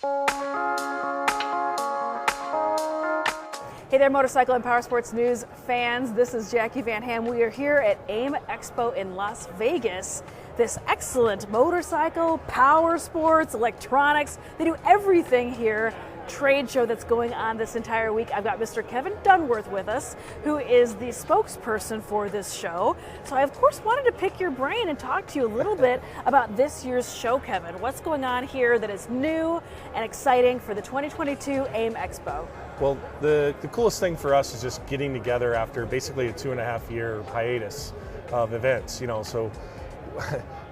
Hey there, motorcycle and powersports news fans. This is Jackie Van Ham. We are here at AIMExpo in Las Vegas. This excellent motorcycle, powersports, electronics, they do everything here. Trade show that's going on this entire week. I've got Mr. Kevin Dunworth with us, who is the spokesperson for this show. So I, of course, wanted to pick your brain and talk to you a little bit about this year's show, Kevin. What's going on here that is new and exciting for the 2022 AIMExpo? Well, the coolest thing for us is just getting together after basically a 2.5-year hiatus of events. So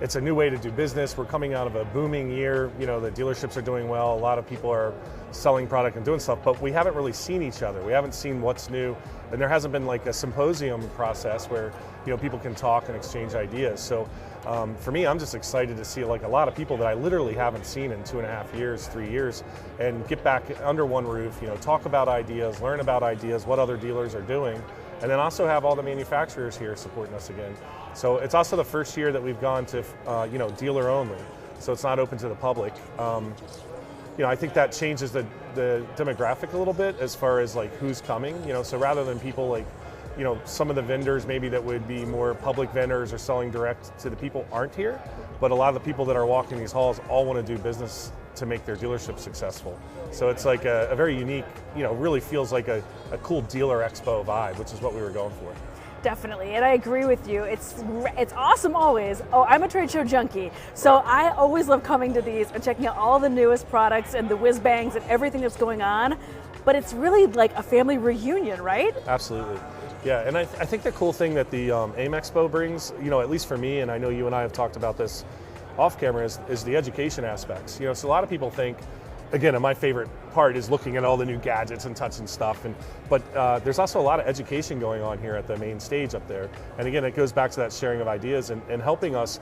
it's a new way to do business. We're coming out of a booming year. The dealerships are doing well. A lot of people are selling product and doing stuff, but we haven't really seen each other. We haven't seen what's new, and there hasn't been like a symposium process where people can talk and exchange ideas. So for me, I'm just excited to see like a lot of people that I literally haven't seen in 2.5 years, 3 years, and get back under one roof, talk about ideas, learn about ideas, what other dealers are doing, and then also have all the manufacturers here supporting us again. So it's also the first year that we've gone to dealer only, so it's not open to the public. I think that changes the demographic a little bit as far as like who's coming. So rather than people like some of the vendors maybe that would be more public vendors or selling direct to the people aren't here, but a lot of the people that are walking these halls all want to do business to make their dealership successful. So it's like a very unique, really feels like a cool dealer expo vibe, which is what we were going for. Definitely, and I agree with you. It's awesome always. Oh, I'm a trade show junkie, so I always love coming to these and checking out all the newest products and the whiz bangs and everything that's going on. But it's really like a family reunion, right? Absolutely. Yeah, and I think the cool thing that the AIMExpo brings, at least for me, and I know you and I have talked about this off camera, is the education aspects. So a lot of people think, again, and my favorite part is looking at all the new gadgets and touching stuff, but there's also a lot of education going on here at the main stage up there. And again, it goes back to that sharing of ideas and helping us,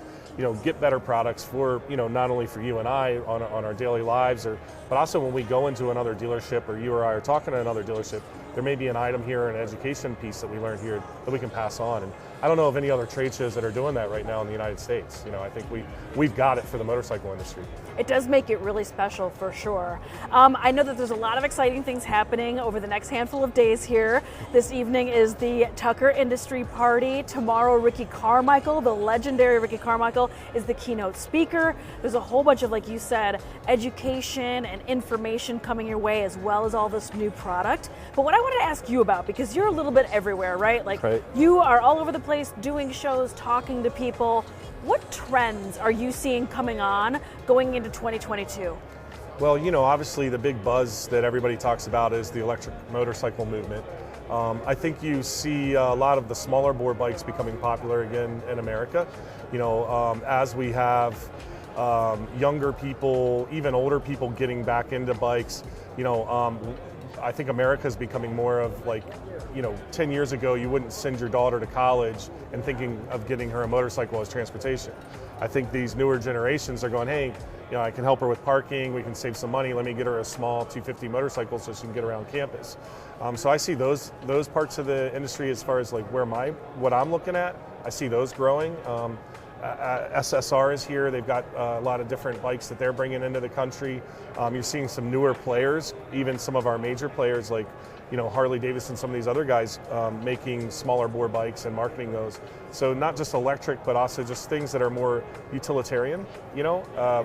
get better products for, not only for you and I on our daily lives, but also when we go into another dealership or you or I are talking to another dealership, there may be an item here, an education piece that we learned here that we can pass on. And I don't know of any other trade shows that are doing that right now in the United States. I think we've got it for the motorcycle industry. It does make it really special for sure. I know that there's a lot of exciting things happening over the next handful of days here. This evening is the Tucker Industry Party. Tomorrow, Ricky Carmichael, the legendary Ricky Carmichael, is the keynote speaker. There's a whole bunch of, like you said, education and information coming your way, as well as all this new product. But what I wanted to ask you about, because you're a little bit everywhere, right? Right. You are all over the place doing shows, talking to people. What trends are you seeing coming on going into 2022? Well, obviously the big buzz that everybody talks about is the electric motorcycle movement. I think you see a lot of the smaller bore bikes becoming popular again in America. As we have younger people, even older people getting back into bikes, I think America is becoming more of like, 10 years ago, you wouldn't send your daughter to college and thinking of getting her a motorcycle as transportation. I think these newer generations are going, hey, I can help her with parking, we can save some money, let me get her a small 250 motorcycle so she can get around campus. So I see those parts of the industry as far as like what I'm looking at, I see those growing. SSR is here. They've got a lot of different bikes that they're bringing into the country. You're seeing some newer players, even some of our major players like Harley Davidson, some of these other guys making smaller bore bikes and marketing those. So not just electric, but also just things that are more utilitarian,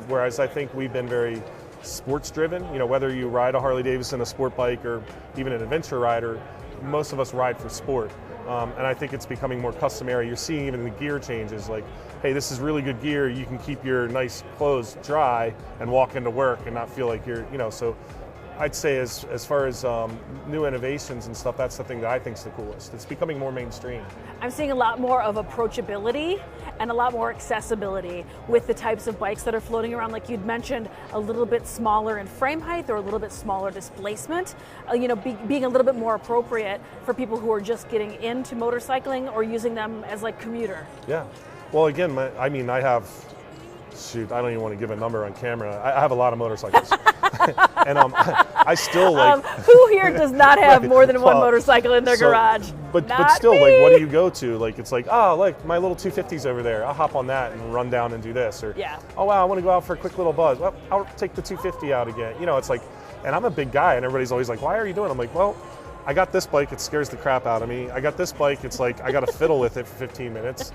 whereas I think we've been very sports driven. Whether you ride a Harley Davidson, a sport bike, or even an adventure rider, most of us ride for sport. And I think it's becoming more customary. You're seeing even the gear changes, like, hey, this is really good gear. You can keep your nice clothes dry and walk into work and not feel like you're, so I'd say as far as new innovations and stuff, that's the thing that I think is the coolest. It's becoming more mainstream. I'm seeing a lot more of approachability and a lot more accessibility with the types of bikes that are floating around. Like you'd mentioned, a little bit smaller in frame height or a little bit smaller displacement, being a little bit more appropriate for people who are just getting into motorcycling or using them as like commuter. Yeah. Well, again, I have, shoot, I don't even want to give a number on camera. I have a lot of motorcycles. And I still like... who here does not have more than one motorcycle in their garage? but Not still, me. like, what do you go to? Like, it's like, oh, like my little 250's over there. I'll hop on that and run down and do this. Or, Yeah. oh wow, I want to go out for a quick little buzz. Well, I'll take the 250 out again. You know, it's like, and I'm a big guy, and everybody's always like, why are you doing it? I'm like, well, I got this bike. It scares the crap out of me. I got this bike. It's like I got to fiddle with it for 15 minutes.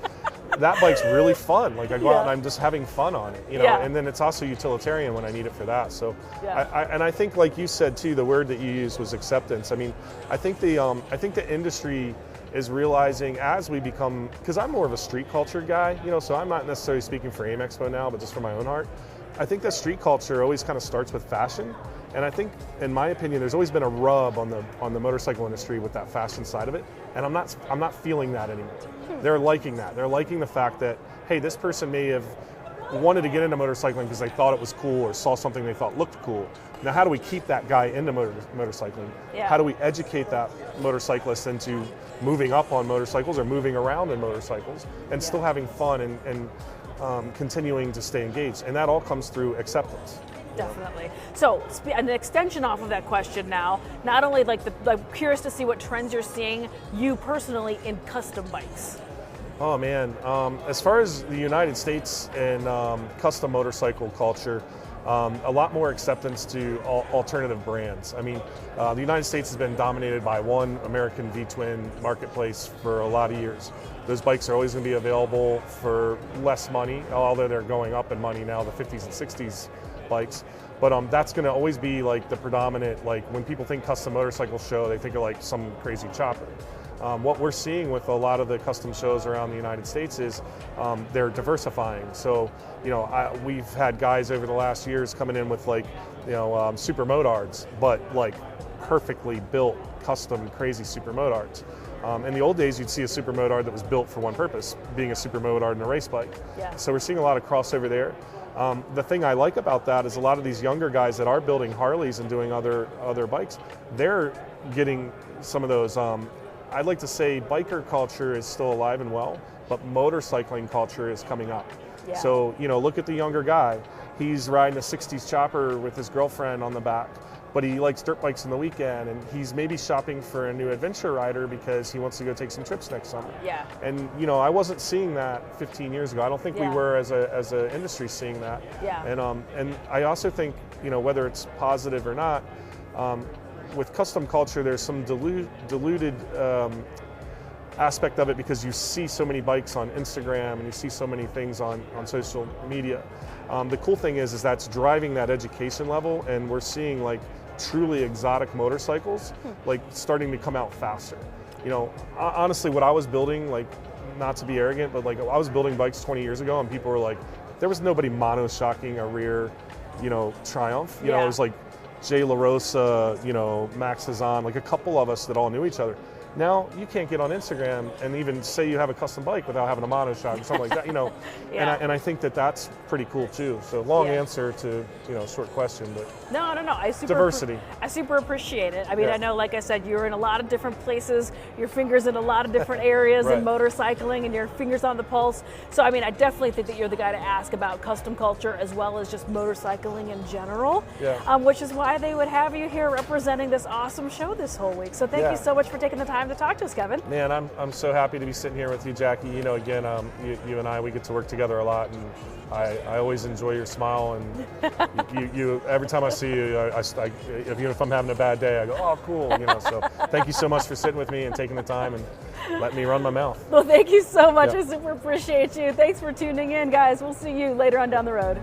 That bike's really fun. Like I go out and I'm just having fun on it, you know. And then it's also utilitarian when I need it for that. So, I think, like you said too, the word that you used was acceptance. I mean, I think the industry is realizing as we become, because I'm more of a street culture guy, you know. So I'm not necessarily speaking for AIMExpo now, but just for my own heart. I think that street culture always kind of starts with fashion. And I think, in my opinion, there's always been a rub on the motorcycle industry with that fashion side of it, and I'm not feeling that anymore. They're liking that. They're liking the fact that, hey, this person may have wanted to get into motorcycling because they thought it was cool or saw something they thought looked cool. Now, how do we keep that guy into motorcycling? How do we educate that motorcyclist into moving up on motorcycles or moving around in motorcycles and still having fun and continuing to stay engaged? And that all comes through acceptance. Definitely. So, an extension off of that question now, not only I'm curious to see what trends you're seeing, you personally, in custom bikes. Oh man, as far as the United States and custom motorcycle culture, a lot more acceptance to alternative brands. I mean, the United States has been dominated by one American V-twin marketplace for a lot of years. Those bikes are always going to be available for less money, although they're going up in money now, the 50s and 60s bikes. But that's going to always be like the predominant, like when people think custom motorcycle show, they think of like some crazy chopper. What we're seeing with a lot of the custom shows around the United States is they're diversifying. So, you know, we've had guys over the last years coming in with like, you know, super motards, but like perfectly built, custom, crazy super motards. In the old days, you'd see a super motard that was built for one purpose, being a super motard in a race bike. So we're seeing a lot of crossover there. The thing I like about that is a lot of these younger guys that are building Harleys and doing other bikes, they're getting some of those. I'd like to say biker culture is still alive and well, but motorcycling culture is coming up. So, you know, look at the younger guy. He's riding a 60s chopper with his girlfriend on the back, but he likes dirt bikes in the weekend, and he's maybe shopping for a new adventure rider because he wants to go take some trips next summer. And, you know, I wasn't seeing that 15 years ago. I don't think we were as a industry seeing that. And I also think, you know, whether it's positive or not, with custom culture, there's some diluted aspect of it because you see so many bikes on Instagram and you see so many things on social media. The cool thing is that's driving that education level, and we're seeing like truly exotic motorcycles like starting to come out faster. You know, honestly, what I was building, like, not to be arrogant, but like I was building bikes 20 years ago, and people were like, there was nobody monoshocking a rear, you know, Triumph. You know, it was like Jay LaRosa, you know, Max Hazan, like a couple of us that all knew each other. Now you can't get on Instagram and even say you have a custom bike without having a monoshock or something like that, you know. And I think that's pretty cool too. So long answer to, you know, short question, but no. Diversity. I super appreciate it. I mean, I know, like I said, you're in a lot of different places. Your fingers in a lot of different areas in motorcycling, and your fingers on the pulse. So I mean, I definitely think that you're the guy to ask about custom culture as well as just motorcycling in general. Which is why they would have you here representing this awesome show this whole week. So thank you so much for taking the time to talk to us, Kevin. Man, I'm so happy to be sitting here with you, Jacqui. You know, again, you and I, we get to work together a lot, and I always enjoy your smile, and you every time I see you, even if I'm having a bad day, I go, oh, cool, you know. So thank you so much for sitting with me and taking the time and letting me run my mouth. Well, thank you so much. I super appreciate you. Thanks for tuning in, guys. We'll see you later on down the road.